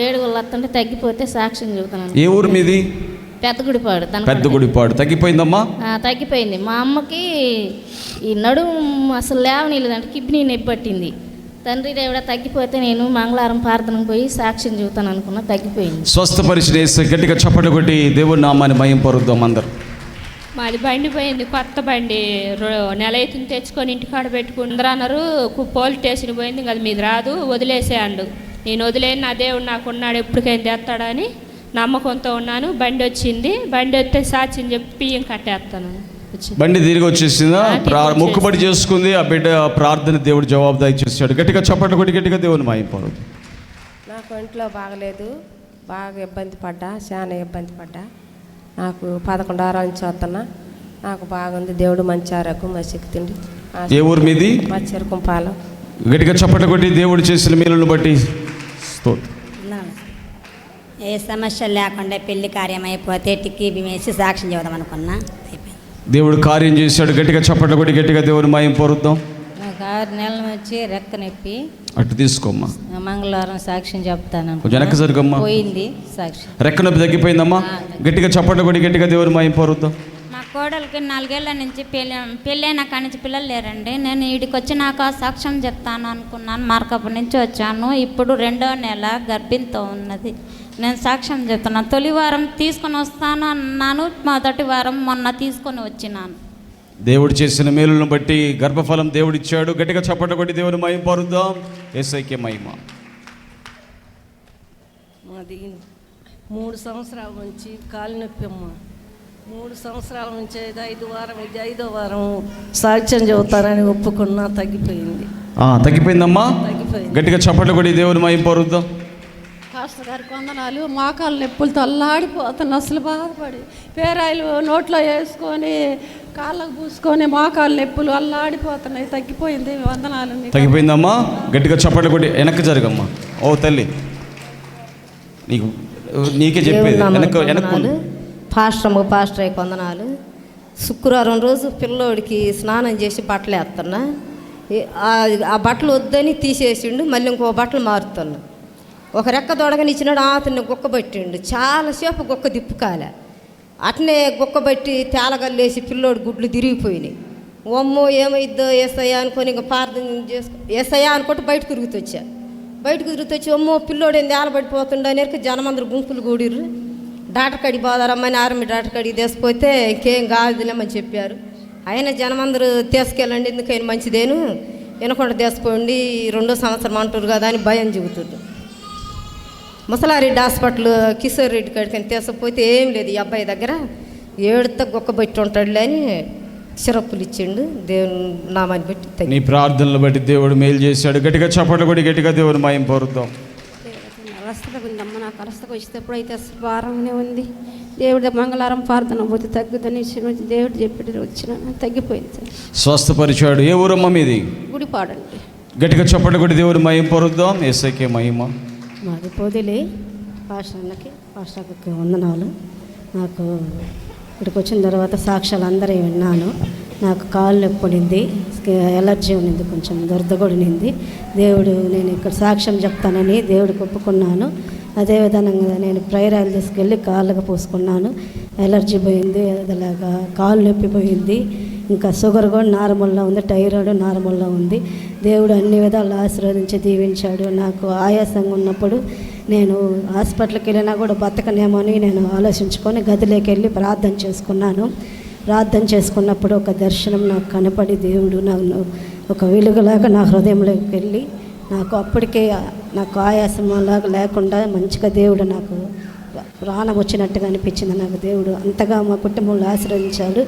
ఏడుగుళ్ళు వస్తుంటే తగ్గిపోతే సాక్ష్యం చెబుతాను. ఏ ఊరు మీది? పెద్దగుడిపాడు. పెద్దగుడిపాడు. తగ్గిపోయిందమ్మా? తగ్గిపోయింది. మా అమ్మకి ఈ నడుము అసలు లేవనీలేదంటే కిడ్నీ నొప్పి పట్టింది. తండ్రి దేవుడా తగ్గిపోతే నేను మంగళవారం ప్రార్థనకు పోయి సాక్ష్యం చెబుతాను అనుకున్నా, తగ్గిపోయింది. స్వస్థపరిచిన యేసు గట్టిగా చప్పట్లు కొట్టి దేవుడి నామాన్ని మహిమ పరుద్దాం అందరు. మాది బండి పోయింది, కొత్త బండి. నెల అవుతుంది తెచ్చుకొని ఇంటికాడ పెట్టుకుని అన్నారు. పోలీస్ స్టేషన్ పోయింది, ఇంకా అది మీది రాదు వదిలేసేయండు. నేను వదిలేను, నా దేవుడు నాకు ఉన్నాడు, ఎప్పటికైనా తెస్తాడని నమ్మకంతో ఉన్నాను. బండి వచ్చింది, బండి వస్తే సాక్ష్యం చెప్పి బియ్యం కట్టేస్తాను. బండి తిరిగి వచ్చేసిందా? మొక్కుబడి చేసుకుంది ఆ బిడ్డ. ప్రార్థన దేవుడు జవాబుదారి చేశాడు. గట్టిగా చప్పట్లు కొట్టి గట్టిగా దేవుని మహిమ పరుద్దాం. నాకు ఇంట్లో బాగలేదు, బాగా ఇబ్బంది పడ్డా, చాలా ఇబ్బంది పడ్డా. నాకు 11 వారాల నుంచి వస్తున్నా, నాకు బాగుంది. దేవుడు మంచి ఆరోగ్యం, మంచి శక్తిండి. ఏ ఊరు మీది? మా చెరుకుంపాలెం. గట్టిగా చప్పట్లు కొట్టి దేవుడు చేసిన మేలును బట్టి ఏ సమస్య లేకుండా పెళ్లి కార్యం అయిపోతే టిక్కీ వేసి సాక్ష్యం చెబుదాం అనుకున్నా, దేవుడు కార్యం చేశాడు. గట్టిగా చప్పట్లు కొట్టి గట్టిగా దేవుని మహిమ పరుద్దాం. నాకు 6 నెలల నుంచి రెక్క నొప్పి. అటు తీసుకోమ్మా. మంగళవారం సాక్ష్యం చెప్తాను. కొంచెం వెనక్కి జరగమ్మా. పోయింది సాక్ష్యం. రెక్క నొప్పి తగ్గిపోయిందమ్మా? గట్టిగా చప్పట్లు కొట్టి గట్టిగా దేవుని మహిమ పరుద్దాం. మా కోడలికి 4 ఏళ్ల నుంచి పెళ్ళైన కాడి నుంచి పిల్లలు లేరండి. నేను వీడికి వచ్చినాక సాక్ష్యం చెప్తాను అనుకున్నాను. మార్కపు నుంచి వచ్చాను. ఇప్పుడు 2వ నెల గర్భిణితో ఉన్నది. నేను సాక్ష్యం చెప్తున్నాను. తొలి వారం తీసుకొని వస్తాను అన్నాను, మొదటి వారం మొన్న తీసుకొని వచ్చినాను. దేవుడు చేసిన మేలులను బట్టి గర్భఫలం దేవుడు ఇచ్చాడు. గట్టిగా చప్పట్లు కొట్టి దేవుని మహిమ పరుద్దాం. యేసయ్యకే మహిమ. మాది 3 సంవత్సరాల నుంచి కాలు నొప్పి అమ్మ. 3 సంవత్సరాల నుంచి 5 వారం, ఇది 5వ వారం సాక్ష్యం చెబుతారని ఒప్పుకున్నా, తగ్గిపోయింది. తగ్గిపోయిందమ్మా? తగ్గిపోయింది. గట్టిగా చప్పట్లు కొట్టి దేవుని మహిమ పరుద్దాం. పాస్టర్ గారికి వందనాలు. మోకాళ్ళ నొప్పులతో అల్లాడిపోతాను, అసలు బాధపడి పేరాయిలు నోట్లో వేసుకొని కాళ్ళకు పూసుకొని మోకాళ్ళ నొప్పులు అల్లాడిపోతున్నాయి. తగ్గిపోయింది. వందనాలు. తగ్గిపోయిందమ్మా? గట్టిగా చప్పట్లు కొట్టి వెనక్కి జరగమ్మా. ఓ తల్లి, నీకే చెప్పేది. పాస్టర్ వందనాలు. శుక్రవారం రోజు పిల్లోడికి స్నానం చేసి బట్టలు వేస్తున్నా, ఆ బట్టలు వద్దని తీసేసిండు, మళ్ళీ ఇంకో బట్టలు మారుతున్నా. ఒక రెక్క దొడగని ఇచ్చినాడు, అతన్ని గుక్క పట్టిండు. చాలాసేపు గుక్క దిప్పుకాలే, అట్నే గుక్క పట్టి తేలగల్లేసి పిల్లోడు గుడ్లు తిరిగిపోయినాయి. ఒమ్మో ఏమైద్దో ఏసయ్యా అనుకొని ఇంకా ప్రార్థన ఏసయ్యా అనుకుంటే బయటకు తిరుగుతొచ్చా. బయటకు తిరుగుతొచ్చి ఒమ్మో పిల్లోడు ఏంది ఏలబడిపోతుండే అనేక జనమందరూ గుంపులు కూడిర్రు. డాక్టర్ కడికి పోదారమ్మని ఆర్మీ డాక్టర్ కడికి తీసుకుపోతే ఇంకేం కాదులేమని చెప్పారు. అయినా జనమందరూ తీసుకెళ్ళండి, ఎందుకైనా మంచిదేను, వినకుండా తీసుకోండి, 2వ సంవత్సరం అంటారు కదా అని భయం చెబుతుండ్రు. ముసలారెడ్డి హాస్పిటల్ కిషోర్ రెడ్డి కాడికి తీసుకుపోతే ఏం లేదు, ఈ అబ్బాయి దగ్గర ఏడుతో గొక్కబెట్టి ఉంటాడులే అని సిరప్పులు ఇచ్చిండు. దేవుని నామాన్ని బట్టి నీ ప్రార్థనలు బట్టి దేవుడు మేలు చేశాడు. గట్టిగా చప్పట్లు కొట్టి గట్టిగా దేవుని మహిమ పరుద్దాం. అలస్తగా ఉందమ్మ, నాకు అలస్తగా వచ్చేటప్పుడైతే అసలు భారంగానే ఉంది. దేవుడి మంగళవారం ప్రార్థన పోతే తగ్గుదని దేవుడు చెప్పి వచ్చిన, తగ్గిపోయింది. స్వస్థపరిచాడు. ఏ ఊరమ్మ మీది? గుడిపాడండి. గట్టిగా చప్పట్లు కొట్టి దేవుని మహిమ పరుద్దాం. యేసయ్యకే మహిమ. మాది పొదిలి. పాస్టర్కి వందనాలు. నాకు ఇక్కడికి వచ్చిన తర్వాత సాక్ష్యాలు అందరూ విన్నాను. నాకు కాళ్ళు నొప్పిడింది, ఎలర్జీ ఉన్నింది, కొంచెం దురద కూడా ఉన్నింది. దేవుడు నేను ఇక్కడ సాక్ష్యం చెప్తానని దేవుడికి ఒప్పుకున్నాను. అదేవిధంగా నేను ప్రేయర్ ఆయిల్ తీసుకెళ్ళి కాళ్ళకు పూసుకున్నాను. ఎలర్జీ పోయింది, అదేలాగా కాళ్ళు నొప్పి పోయింది. ఇంకా షుగర్ కూడా నార్మల్గా ఉంది, థైరాయిడ్ నార్మల్గా ఉంది. దేవుడు అన్ని విధాలు ఆశీర్వదించి దీవించాడు. నాకు ఆయాసంగా ఉన్నప్పుడు నేను హాస్పిటల్కి వెళ్ళినా కూడా బతకనేమో అని నేను ఆలోచించుకొని గదిలోకి వెళ్ళి ప్రార్థన చేసుకున్నాను. ప్రార్థన చేసుకున్నప్పుడు ఒక దర్శనం నాకు కనపడి దేవుడు నన్ను ఒక వెలుగులాగా నా హృదయంలోకి వెళ్ళి నాకు అప్పటికే నాకు ఆయాసం లాగా లేకుండా మంచిగా దేవుడు నాకు ప్రాణం వచ్చినట్టుగా అనిపించింది. నాకు దేవుడు అంతగా మా కుటుంబంలో ఆశీర్వదించాడు.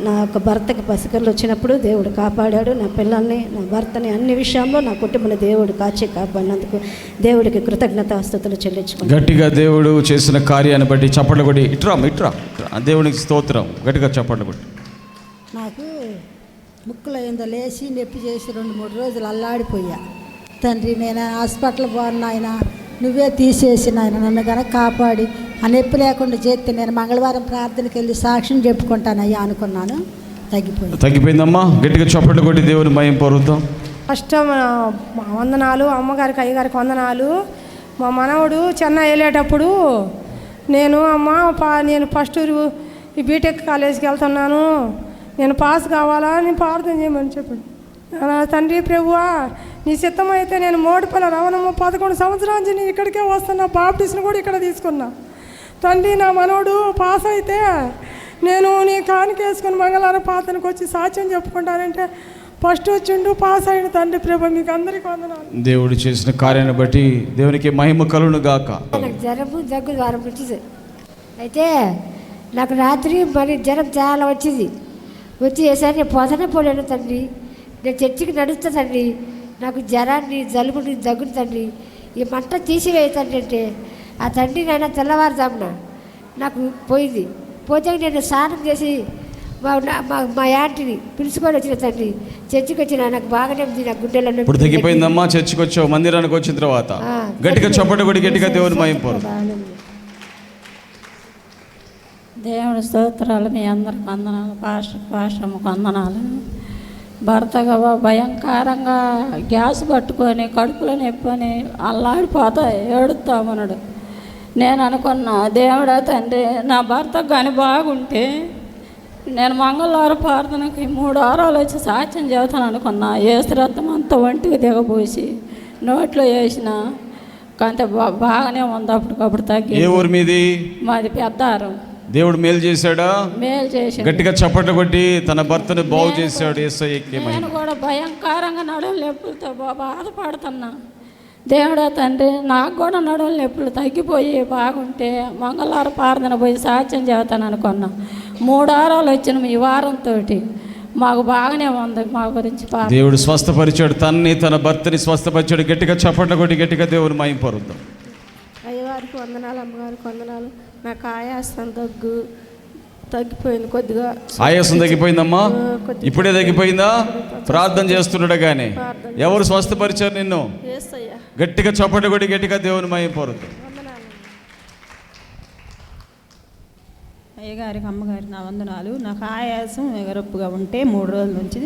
నా యొక్క భర్తకి పసికర్లు వచ్చినప్పుడు దేవుడు కాపాడాడు. నా పిల్లల్ని, నా భర్తని, అన్ని విషయంలో నా కుటుంబాన్ని దేవుడు కాచి కాపాడినందుకు దేవుడికి కృతజ్ఞతాస్తుతులు చెల్లించుకున్నాను. గట్టిగా దేవుడు చేసిన కార్యాన్ని బట్టి చప్పట్లు కొట్టి ఇట్రా దేవునికి స్తోత్రం. గట్టిగా చప్పట్లు కొట్టి. నాకు ముక్కులో ఏందో లేచి నొప్పి చేసి 2-3 రోజులు అల్లాడిపోయా. తండ్రి నేను హాస్పిటల్ పోను ఆయన, నువ్వే తీసేసిన ఆయన నన్ను కనుక కాపాడి ఆ నొప్పి లేకుండా చేస్తే నేను మంగళవారం ప్రార్థనకి వెళ్ళి సాక్ష్యం చెప్పుకుంటానయ్యా అనుకున్నాను. తగ్గిపోయిందమ్మా. గట్టిగా చప్పట్లు కొట్టి దేవుని మహిమ పరుద్దాం. ఫస్ట్ వందనాలు అమ్మగారికి, అయ్యగారికి వందనాలు. మా మనవడు చెన్నై వెళ్ళేటప్పుడు నేను నేను ఫస్ట్ ఈ బీటెక్ కాలేజీకి వెళ్తున్నాను, నేను పాస్ కావాలా అని ప్రార్థన చేయమని చెప్పాడు. నా తండ్రి ప్రభువా, నీ చిత్తం అయితే నేను మోడిపల్లి రవణమ్మ 11 సంవత్సరాల నుంచి నేను ఇక్కడికే వస్తున్నా, బాప్టిస్ట్ని కూడా ఇక్కడ తీసుకున్నా. తండ్రి నా మనవడు పాస్ అయితే నేను నీ కానికేసుకుని మంగళవారం ప్రార్థనకు వచ్చి సాక్ష్యం చెప్పుకుంటానంటే ఫస్ట్ వచ్చిండు, పాస్ అయిన తండ్రి ప్రభు మీకు అందరికీ వందనాలు. దేవుడు చేసిన కార్యాన్ని బట్టి దేవునికి మహిమ కలుగును గాక. నాకు జ్వరము దగ్గు వారం వచ్చింది. అయితే నాకు రాత్రి మరి జ్వరం చాలా వచ్చింది. వచ్చేసరి నేను పోతనే పోలేను తండ్రి, నేను చర్చికి నడుస్తా తండ్రి, నాకు జ్వరాన్ని జలుబుని దగ్గుని తండ్రి ఈ మంట తీసివేయ తండ్రి అంటే ఆ తండ్రి నైనా తెల్లవారుజామున నాకు పోయింది. పోతే నేను స్నానం చేసి మా యాంటీని పిలుచుకొని వచ్చిన తండ్రి, చర్చికి వచ్చిన నాకు బాగానే ఉంది, నాకు గుండెలో. ఇప్పుడు తగ్గిపోయిందమ్మా, చర్చికి వచ్చావు, మందిరానికి వచ్చిన తర్వాత గట్టిగా చప్పటి కొడి గట్టిగా దేవుని మహింపరు. దేవుని స్తోత్రాలు, మీ అందరికి వందనాలు, పాస్టర్కి వందనాలు. భర్తగా భయంకరంగా గ్యాస్ పట్టుకొని కడుపులో నొప్పని అల్లాడిపోతా ఏడుస్తామన్నాడు. నేను అనుకున్నా, దేవుడా తండ్రి నా భర్తకు కానీ బాగుంటే నేను మంగళవారం ప్రార్థనకి 3 వారాలు వచ్చి సాక్ష్యం చెబుతాను అనుకున్నా. ఏసు రక్తం అంతా ఒంటికి దిగబోసి నోట్లో వేసిన కంటే బాగానే ఉంది. అప్పటికప్పుడు తగ్గి. ఏ ఊరు మీది? మాది పెద్దారం. దేవుడు మేలు చేశాడా? మేలు చేశాడు. గట్టిగా చప్పట్లు కొట్టి తన భర్తను బాగు చేశాడు. నేను కూడా భయంకరంగా నడుము నొప్పులతో బాధపడుతున్నా. దేవుడా తండ్రి నాకు కూడా నడుము నొప్పులు తగ్గిపోయి బాగుంటే మంగళవారం ప్రార్థన పోయి సాక్ష్యం చెబుతాను అనుకున్నా. 3 వారాలు వచ్చిన ఈ వారంతో మాకు బాగానే ఉంది. మా గురించి దేవుడు స్వస్థపరిచాడు, తన భర్తని స్వస్థపరిచాడు. గట్టిగా చప్పట్లు కొట్టి గట్టిగా దేవుని మహింపరుద్దాం. అయ్యవారికి వందనాలు, అమ్మగారికి వందనాలు. నాకు ఆయాసం దగ్గు తగ్గిపోయింది కొద్దిగా. ఆయాసం తగ్గిపోయిందమ్మా? ఇప్పుడే తగ్గిపోయిందా? ప్రార్థన చేస్తున్నాడు కానీ ఎవరు స్వస్థపరిచారు నిన్ను? గట్టిగా చప్పట్లు కొట్టి గట్టిగా దేవుని మహింపరుద్దాం. అయ్యగారికి అమ్మగారికి నా వందనాలు. నాకు ఆయాసం ఎగరొప్పుగా ఉంటే 3 రోజుల నుంచి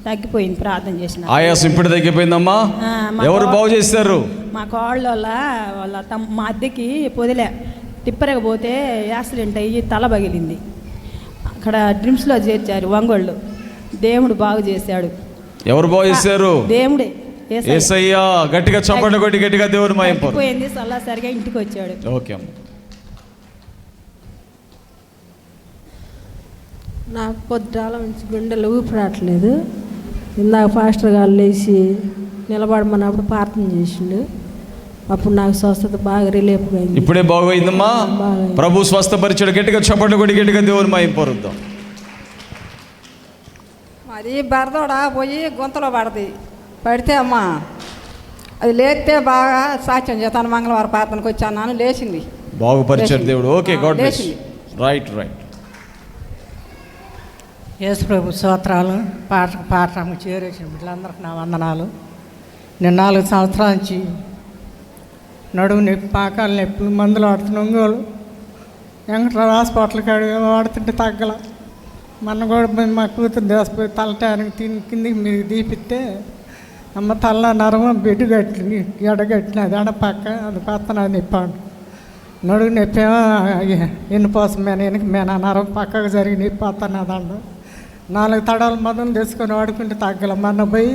తగ్గిపోయింది ప్రార్థన చేసిన. ఆయాసం ఇప్పుడు తగ్గిపోయిందమ్మా? ఎవరు బాగు చేస్తారు? మా కోళ్ళ వాళ్ళ మా అద్దెకి పొదిలే టిప్పరకపోతే యాక్సిడెంట్ అయ్యి తల పగిలింది. అక్కడ డ్రిమ్స్లో చేర్చారు ఒంగోళ్ళు. దేవుడు బాగు చేశాడు. ఎవరు బాగు చేశారు? దేవుడే. యేసయ్య. గట్టిగా చప్పట్లు కొట్టి గట్టిగా దేవుని మహింపరు. పోయింది సరిగా ఇంటికి వచ్చాడు. ఓకే అమ్మ. నాకు పొద్దుగాల నుంచి గుండెలు ఊపిరాట్లేదు. ఇందాక పాస్టర్ గారు లేచి నిలబడమన్నప్పుడు ప్రార్థన చేసిండు. అప్పుడు నాకు స్వస్థత బాగా రిలీఫ్ అయింది. ఇప్పుడే బాగోయిందమ్మా? ప్రభు స్వస్థపరిచాడు. గట్టిగా చప్పట్లు కొట్టి గట్టిగా దేవుని మహింపరుద్దాం. అది బరదోడ పోయి గుంతలో పడితే అమ్మా అది లేస్తే బాగా సాక్ష్యం చేస్తాను. మంగళవారం ప్రార్థనకు వచ్చాను, లేచింది. బాగుపరిచాడు దేవుడు. Okay, God bless. రైట్. యేసు ప్రభు స్తోత్రాలు. పాఠకు చేరేసిన బిడ్డలందరికీ నా వందనాలు. నేను 4 సంవత్సరాల నుంచి నడుము నొప్పి, పాకాలు నొప్పులు, మందులు వాడుతున్న ఒంగోలు వెంకటరావు హాస్పిటల్కి వాడుతుంటే తగ్గల. మొన్న కూడా మా కూతురు దేశపోయి తలటానికి కిందికి మీరు దీపిస్తే అమ్మ తల్ల నరమ బెడ్డు కట్టింది, ఎడగట్టినది పక్క అది పత్తన నొప్పాడు. నడుగు నొప్పేమో ఎన్నిపోసం వెనక నరం పక్కకు జరిగి నొప్పి అత్తన్నదండు. 4 తడాలు మందులు తెచ్చుకొని వాడుకుంటే తగ్గల. మొన్న పోయి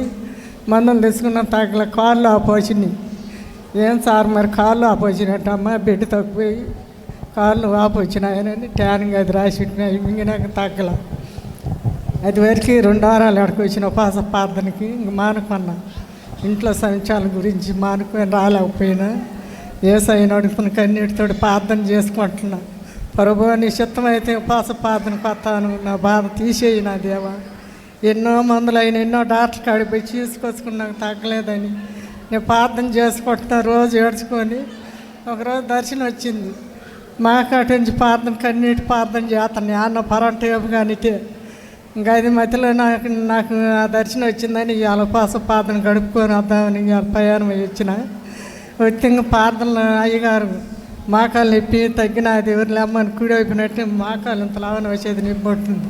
మందులు తెచ్చుకున్న తగ్గల. కాళ్ళు ఆపోసినాయి. ఏం సార్ మరి కాళ్ళు ఆపోసినట్టమ్మా, బెడ్ తగ్గిపోయి కాళ్ళు ఆపోచ్చినాయని ట్యానింగ్ అది రాసి మింగినాక తగ్గల. అది వరకు 2 వారాలు ఎక్కడికి వచ్చిన ఉపాస ప్రార్థనకి ఇంక మానుకున్నా. ఇంట్లో సంచాల గురించి మానుకొని రాలేకపోయినా యేసయ్యను అడుగుతున్న కన్నీటితో ప్రార్థన చేసుకుంటున్నా. ప్రభువా నీ చిత్తమైతే ఉపాస ప్రార్థనకు వస్తాను, నా బాధ తీసేయి నా దేవా. ఎన్నో మందులు అయినా ఎన్నో డాక్టర్ కాడికి పోయి తీసుకొచ్చుకున్నాక తగ్గలేదని నేను ప్రార్థన చేసుకుంటున్నా. రోజు ఏడ్చుకొని ఒకరోజు దర్శనం వచ్చింది. మా కాటి నుంచి ప్రార్థన కన్నీటి ప్రార్థన చేస్తాను. అన్న పరంటేపు కానితే ఇంకా అది మధ్యలో నాకు ఆ దర్శనం వచ్చిందని ఇవాళ ఉపాస ప్రార్థన గడుపుకొని వద్దామని ఇవాళ ప్రయాణం అయ్యి వచ్చిన. వచ్చి ఇంకా ప్రార్థనలు అయ్యగారు మాకాలు నొప్పి తగ్గిన దేవుని లేమ్మని కూడి అయిపోయినట్టు మాకాలు ఇంత లావని వచ్చేది నింపొట్టింది.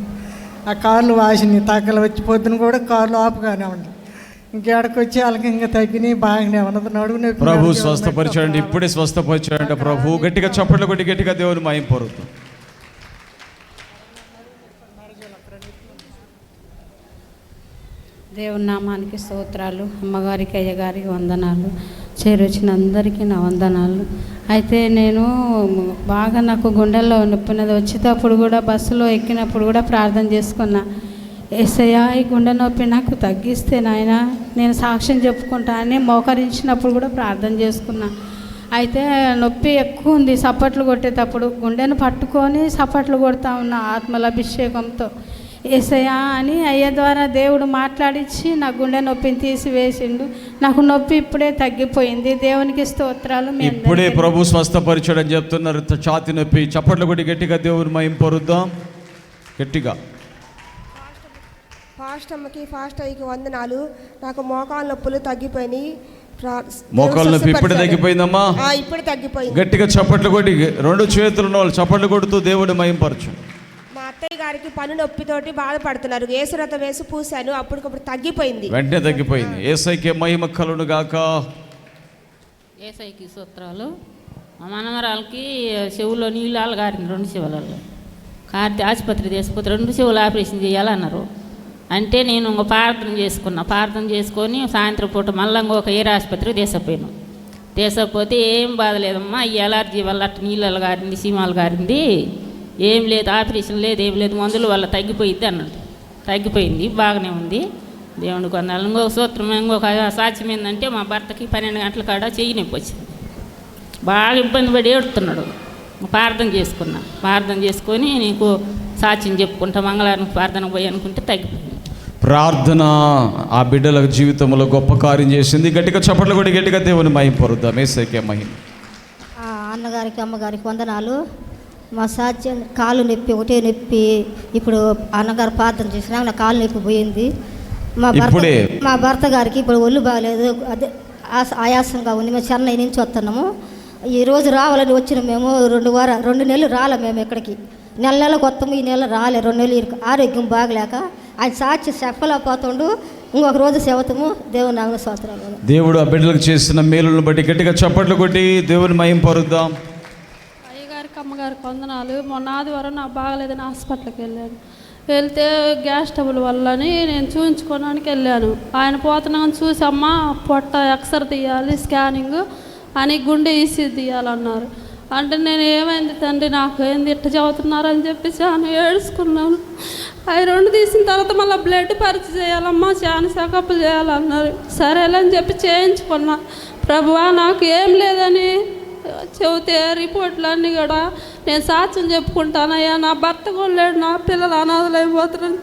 ఆ కాళ్ళు వాసిని తగ్గలు వచ్చి పొద్దున కూడా కాళ్ళు ఆపుగానే ఉండి ఇంకేడకి వచ్చి వాళ్ళకి ఇంకా తగ్గినాయి, బాగానే ఉన్నది. నడువు నొప్పి ప్రభు స్వస్థపరిచాడండి, ఇప్పుడే స్వస్థపరిచాడంట ప్రభు. గట్టిగా చప్పట్లు కొట్టి గట్టిగా దేవుని మహిమ పొరుద్దాం. దేవుని నామానికి స్తోత్రాలు. అమ్మగారికి అయ్యగారికి వందనాలు. చేరొచ్చిన అందరికీ నా వందనాలు. అయితే నేను బాగా నాకు గుండెల్లో నొప్పినది. వచ్చేటప్పుడు కూడా బస్సులో ఎక్కినప్పుడు కూడా ప్రార్థన చేసుకున్నా, యేసయ్యా ఈ గుండె నొప్పి నాకు తగ్గిస్తే నాయన నేను సాక్ష్యం చెప్పుకుంటా అని మోకరించినప్పుడు కూడా ప్రార్థన చేసుకున్నా. అయితే నొప్పి ఎక్కువ ఉంది. సప్పట్లు కొట్టేటప్పుడు గుండెను పట్టుకొని సప్పట్లు కొడతా ఉన్నా ఆత్మల అభిషేకంతో. యేసయ్యా అని అయ్య ద్వారా దేవుడు మాట్లాడించి నా గుండె నొప్పిని తీసివేసిండు. నాకు నొప్పి ఇప్పుడే తగ్గిపోయింది. దేవునికి స్తోత్రాలు. ఇప్పుడే ప్రభు స్వస్థపరిచాడని చెప్తున్నారు. ఛాతి నొప్పి చప్పట్లు కొట్టి గట్టిగా దేవుని మహిమ పొరుద్దాం. గట్టిగా. ఫాస్ట్ అమ్మకి ఫాస్ట్ అయ్యికి వందనాలు. నాకు మోకాళ్ళ నొప్పులు తగ్గిపోయినాయి. మోకాళ్ళ నొప్పి ఇప్పుడే తగ్గిపోయిందమ్మా. ఇప్పుడు తగ్గిపోయింది. గట్టిగా చప్పట్లు కొట్టి రెండు చేతులు ఉన్న వాళ్ళు చప్పట్లు కొడుతూ దేవుని మహిమపరచు. మా అత్తయ్య గారికి పన్ను నొప్పితోటి బాధపడుతున్నారు. ఏసురథం వేసి పూసాను, అప్పటికప్పుడు తగ్గిపోయింది. వెంటనే తగ్గిపోయింది. యేసయ్యకే మహిమ కలుగును గాక. యేసయ్యకి స్తోత్రాలు. మా మనమరాలకి చెవులో నీళ్ళు గారింది, 2 చెవులలో కార్తీ ఆసుపత్రి తీసుకుపోతే 2 చెవులు ఆపరేషన్ చేయాలన్నారు. అంటే నేను ఇంకో ప్రార్థన చేసుకొని సాయంత్రం పూట మళ్ళీ ఇంకొక ఏరే ఆసుపత్రికి తీసుకపోతే ఏం బాధ లేదమ్మా, ఈ ఎలర్జీ వల్ల అట్ట నీళ్ళు గారింది, సీమాలు గారింది, ఏం లేదు, ఆపరేషన్ లేదు, ఏం లేదు, మందుల వల్ల తగ్గిపోయింది అన్నాడు. తగ్గిపోయింది, బాగానే ఉంది. దేవుడికి వందనాలు. ఇంకొక సూత్రం, ఇంకొక సాక్ష్యం ఏంటంటే మా భర్తకి 12 గంటల కాడ చెయ్యి నొప్పి వచ్చింది. బాగా ఇబ్బంది పడి ఏడుతున్నాడు. ప్రార్థన చేసుకొని నీకు సాక్ష్యం చెప్పుకుంటా మంగళవారం ప్రార్థన పోయి అనుకుంటే తగ్గిపోయింది. ప్రార్థన ఆ బిడ్డల జీవితంలో గొప్ప కార్యం చేసింది. గట్టిగా చప్పట్లు కొట్టి గట్టిగా దేవుని మహిమ పొరుద్దాం. యేసయ్యకే మహిమ. అన్నగారికి అమ్మగారికి వందనాలు. మా సాధ్యం కాలు నొప్పి, ఒకటే నొప్పి. ఇప్పుడు అన్నగారు ప్రార్థన చేసినా నా కాలు నొప్పి పోయింది. మా భర్త గారికి ఇప్పుడు ఒళ్ళు బాగాలేదు, అదే ఆయాసంగా ఉంది. మేము చెన్నై నుంచి వస్తున్నాము. ఈరోజు రావాలని వచ్చిన మేము 2 నెలలు రాలే. మేము ఇక్కడికి నెలకు వస్తాము, ఈ నెల రాలే. 2 నెలలు ఆరోగ్యం బాగలేక ఆయన సాక్షి చెప్పలేకపోతుండు. ఇంకొక రోజు చెబుతాము. దేవుని నామ స్తోత్రాలు. దేవుడు ఆ బిడ్డలకు చేసిన మేలులను బట్టి గట్టిగా చప్పట్లు కొట్టి దేవుని మహిమ పొరుద్దాం. అయ్యగారికి అమ్మగారికి వందనాలు. మొన్న ఆదివారం నాకు బాగలేదని హాస్పిటల్కి వెళ్తే గ్యాస్ ట్రబుల్ వల్లని నేను చూపించుకోవడానికి వెళ్ళాను. ఆయన పోతున్నాను చూసి, అమ్మ పొట్ట ఎక్స్రే తీయాలి, స్కానింగ్ అని, గుండె ఈసీ తీయాలన్నారు. అంటే నేను ఏమైంది తండ్రి, నాకు ఏంది ఇట్ట చదువుతున్నారు అని చెప్పి చాలా ఏడుచుకున్నాను. అవి 2 తీసిన తర్వాత మళ్ళీ బ్లడ్ పరీక్ష చేయాలమ్మా, చాలా చెకప్లు చేయాలన్నారు. సరేలే అని చెప్పి చేయించుకున్నా. ప్రభువా నాకు ఏం లేదని చెబితే రిపోర్ట్లు అన్నీ కూడా నేను సాక్ష్యం చెప్పుకుంటానయ్యా, నా భర్త కూడా లేడు, నా పిల్లలు అనాథలైపోతున్నాను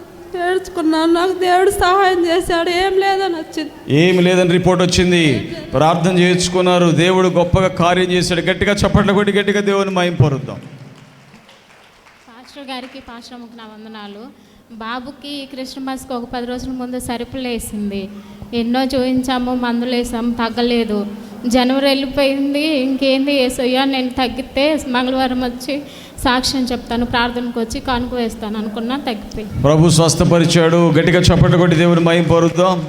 ఏడ్చుకున్నాను. నాకు దేవుడు సహాయం చేశాడు. ఏం లేదని వచ్చింది. ఏమి లేదని రిపోర్ట్ వచ్చింది. ప్రార్థన చేసుకున్నారు, దేవుడు గొప్పగా కార్యం చేశాడు. గట్టిగా చప్పట్లు కొట్టి గట్టిగా దేవుని మహిమ పొరుద్దాం. పాస్టర్ గారికి పాశ్రమకు నా వందనాలు. బాబుకి క్రిస్మస్కి ఒక 10 రోజుల ముందు సరుపులు వేసింది. ఎన్నో చూపించాము, మందులు వేసాము, తగ్గలేదు. జనవరి వెళ్ళిపోయింది. ఇంకేంది యేసయ్యా నేను తగ్గితే మంగళవారం వచ్చి సాక్ష్యం చెప్తాను, ప్రార్థనకు వచ్చి కానుక వేస్తాను అనుకున్నా, తగ్గిపోయింది. ప్రభు స్వస్థపరిచాడు. గట్టిగా చప్పట్లు కొట్టి దేవుని మహిమ పొరుద్దాం.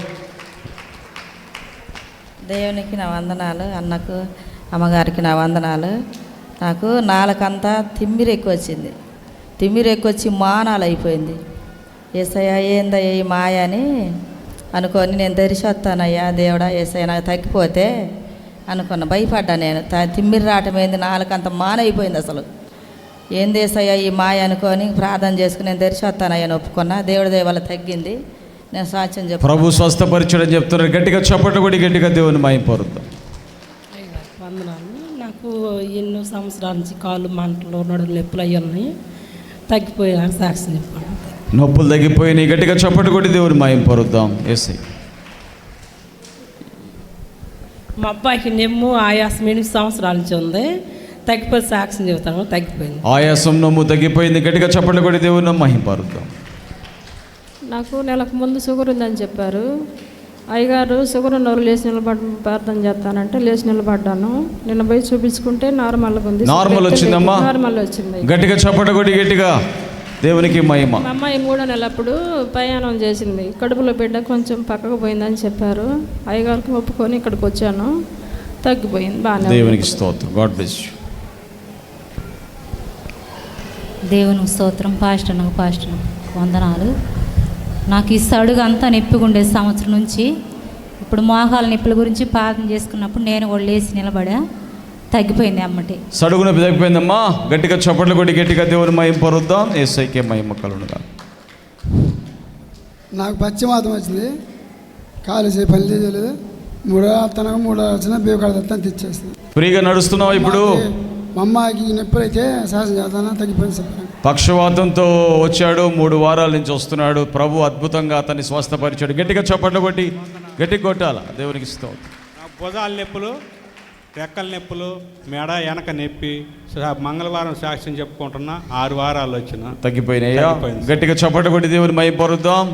దేవునికి నా వందనాలు. అన్నకు అమ్మగారికి నా వందనాలు. నాకు నాలుకంతా తిమ్మిరి ఎక్కువ వచ్చింది. తిమ్మిరి ఎక్కువ వచ్చి మానాలు అయిపోయింది. యేసయ్యా ఏందయ్యా ఈ మాయ అని అనుకొని నేను దరిశొత్తానయ్యా దేవుడా, యేసయ్యా నాకు తగ్గిపోతే అనుకున్నా. భయపడ్డా నేను. తిమ్మిరి రావటం ఏంది, నాలుకంత మానైపోయింది. అసలు ఏంది యేసయ్యా ఈ మాయ అనుకొని ప్రార్థన చేసుకుని నేను దరిశొత్తానయ్యా ఒప్పుకున్నా. దేవుడి దయ వల్ల తగ్గింది. నేను సాక్ష్యం చెప్పాను. ప్రభు స్వస్థపరిచాడని చెప్తున్నారు. గట్టిగా చప్పట్లు కొట్టి గట్టిగా దేవుని మహిమ పొరుద్దాం. వందనాలు. నాకు ఎన్నో సంవత్సరాల నుంచి కాళ్ళు మంటలు, నడుము నొప్పులు అయ్యి ఉన్నాయి. తగ్గిపోయినా సాక్ష్యం చెప్పాను. నొప్పులు తగ్గిపోయినాయి. గట్టిగా చప్పట్లు కొట్టి దేవుని మహిమ పొరుద్దాం. యేసయ్య. మా అబ్బాయికి నెమ్ము ఆయాసం 8 సంవత్సరాల నుంచి ఉంది. తగ్గిపోయి సాక్ష్యం చెబుతాను, తగ్గిపోయింది. ఆయాసం నొమ్ము తగ్గిపోయింది. గట్టిగా చప్పట్లు కొట్టి దేవుని మహిమ పొరుద్దాం. నాకు నెలకు ముందు షుగర్ ఉందని చెప్పారు. అయ్యగారు షుగర్ ఉన్నవారు లేచి నిలబడి ప్రార్థన చేస్తానంటే లేచి నిలబడ్డాను. నిన్న పోయి చూపించుకుంటే నార్మల్గా ఉంది. నార్మల్ వచ్చిందమ్మా. నార్మల్ వచ్చింది. గట్టిగా చప్పట్లు కొట్టి గట్టిగా దేవునికి మహిమ. మా అమ్మాయి 3వ నెలప్పుడు ప్రయాణం చేసింది. కడుపులో బిడ్డ కొంచెం పక్కకు పోయిందని చెప్పారు. అయ్యగారికి ఒప్పుకొని ఇక్కడికి వచ్చాను, తగ్గిపోయింది బాగా. దేవునికి స్తోత్రం. God bless you. దేవునికి స్తోత్రం. పాస్టర్ వందనాలు. నాకు ఈ సడుగు అంతా నొప్పిగుండే సంవత్సరం నుంచి ఇప్పుడు మోకాల నొప్పుల గురించి ప్రార్థన చేసుకున్నప్పుడు నేను కూడా లేచి నిలబడా, తగ్గిపోయింది అమ్మటి. సడుగు నొప్పి తగ్గిపోయిందమ్మా. గట్టిగా చప్పట్లు కొట్టి గట్టిగా దేవుని మహిమ పరుద్దాం. యేసయ్యకే మహిమ కలుగునుగా. నాకు పశ్చిమాతం వచ్చింది, కాలేజీ పని చేయలేదు. 3 వచ్చిన బీవకాడ తెచ్చేస్తుంది. ఫ్రీగా నడుస్తున్నావు ఇప్పుడు. మా అమ్మాయికి నొప్పులు అయితే శాసన చేస్తాను, తగ్గిపోయింది సార్. పక్షవాతంతో వచ్చాడు, 3 వారాల నుంచి వస్తున్నాడు. ప్రభు అద్భుతంగా అతన్ని స్వస్థపరిచాడు. గట్టిగా చప్పట్లు కొట్టి గట్టిగా కొట్టాల. దేవునికి స్తోత్రం. భుజాల నొప్పులు, రెక్కల నొప్పులు, మెడ వెనక నొప్పి మంగళవారం సాక్ష్యం చెప్పుకుంటున్నా. 6 వారాలు వచ్చిన తగ్గిపోయినాయా? గట్టిగా చప్పట్లు కొట్టి దేవుని మహిమ పరుద్దాం.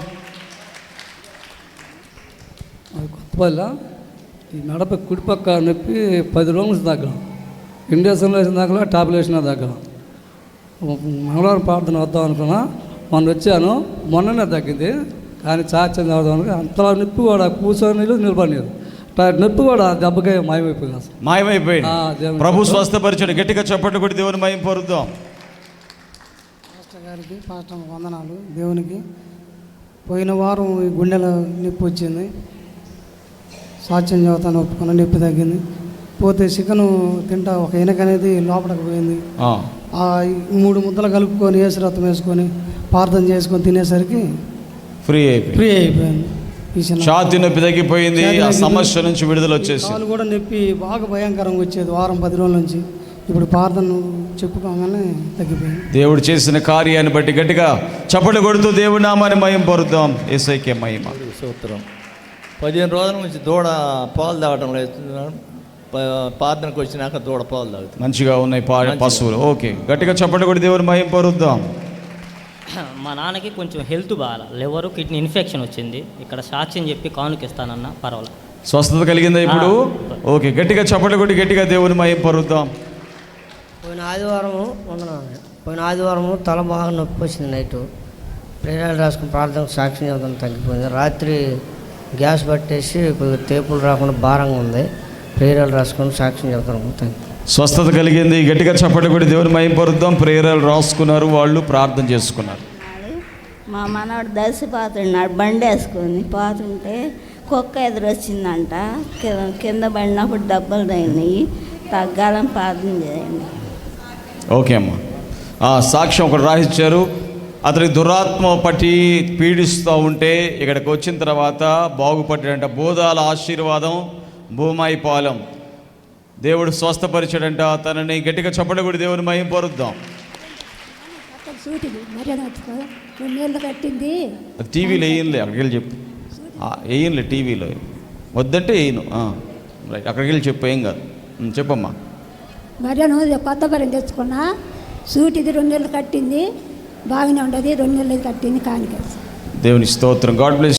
కొత్తపల్లి ఈ మెడపై కుడిపక్క నొప్పి 10 రోజుల దాకా ఇండేషన్లో వేసిన దాకా టాబ్లెట్ వేసిన దాకా మంగళవారం ప్రార్థన వద్దాం అనుకున్నా. మొన్న వచ్చాను, మొన్ననే తగ్గింది. కానీ సాక్ష్యం చదువుదాం అనుకుని అంతలా నొప్పి కూడా కూర్చొని నిలబడలేదు. నొప్పి కూడా దెబ్బకే మాయమైపోయింది. అసలు మాయమైపోయింది. ప్రభు స్వస్థపరిచాడు. గట్టిగా చప్పట్లు కొట్టి దేవుని మహిమ పరుద్దాం. పాస్టర్ గారికి వందనాలు. దేవునికి పోయిన వారం ఈ గుండెల నొప్పి వచ్చింది, సాక్ష్యం చదువుతాను ఒప్పుకున్న నొప్పి తగ్గింది. పోతే చికెన్ తింటా ఒక ఎనక అనేది లోపలికి పోయింది. 3 ముద్దలు కలుపుకొని ఏసురథం వేసుకొని ప్రార్థన చేసుకొని తినేసరికి ఫ్రీ అయిపోయింది. ఛాతీ నొప్పి తగ్గిపోయింది. ఆ సమస్య నుంచి విడుదల వచ్చేసి కాలు కూడా నొప్పి బాగా భయంకరంగా వచ్చేది వారం 10 రోజుల నుంచి. ఇప్పుడు ప్రార్థన చెప్పుకోగానే తగ్గిపోయింది. దేవుడు చేసిన కార్యాన్ని బట్టి గట్టిగా చప్పట్లు కొడుతూ దేవుడి నామాన్ని మహిమ పరుద్దాం. యేసయ్యకే మహిమ. స్తోత్రం. 15 రోజుల నుంచి దూడ పాలు తాగటం లేదు. ప్రార్థనకు వచ్చినాక దూడ పాలు తాగుతుంది. మంచిగా ఉన్నాయి పశువులు. ఓకే, గట్టిగా చప్పట్లు కొట్టి దేవుని మహిమ పరుద్దాం. మా నాన్నకి కొంచెం హెల్త్ బాగా, లివర్ కిడ్నీ ఇన్ఫెక్షన్ వచ్చింది. ఇక్కడ సాక్ష్యం చెప్పి కానుకిస్తానన్నా పర్వాలేదు. స్వస్థత కలిగిందా ఇప్పుడు? ఓకే, గట్టిగా చప్పట్లు కొట్టి గట్టిగా దేవుని మహిమ పరుద్దాం. పోయిన ఆదివారము తల బాగా నొప్పి వచ్చింది. నైటు ప్రేరాలు రాసుకుని ప్రార్థన సాక్ష్యం చదువుతాను, తగ్గిపోయింది. రాత్రి గ్యాస్ పట్టేసి కొద్దిగా తేపులు రాకుండా భారంగా ఉంది. ప్రేరాలు రాసుకొని సాక్ష్యం చదువుతాను, స్వస్థత కలిగింది. గట్టిగా చప్పట్లు కొట్టి దేవుని మహిమ పరుద్దాం. ప్రేరాలు రాసుకున్నారు, వాళ్ళు ప్రార్థన చేసుకున్నారు. మా మనవాడు దర్శిపోతున్నాడు, బండి వేసుకొని పోతుంటే కుక్క ఎదురొచ్చిందంట. కింద పడినప్పుడు దెబ్బలు తగినాయి. తగ్గాలని ప్రార్థన చేయండి. ఓకే అమ్మా. సాక్ష్యం ఒకటి రాసిచ్చారు. అతనికి దురాత్మ పట్టి పీడిస్తూ ఉంటే ఇక్కడికి వచ్చిన తర్వాత బాగుపడ్డాడంట. బోధాల ఆశీర్వాదం, భూమాయిపాలెం. దేవుడు స్వస్థపరిచాడంట తనని. గట్టిగా చప్పట్లు కొట్టి దేవుని మహిమ పరుద్దాం. టీవీలో వేయనులే, అక్కడికి వెళ్ళి చెప్పు. వేయనులే, టీవీలో వద్దంటే వేయను. రైట్, అక్కడికి వెళ్ళి చెప్పు, ఏం కాదు. చెప్పమ్మా. మర్యాద కొత్త బర్రెని తెచ్చుకున్నా. సూటిది 2 నెలలు కట్టింది, బాగానే ఉండదు. 2 నెలలు కట్టింది కానికేసి. దేవుని స్తోత్రం. God bless.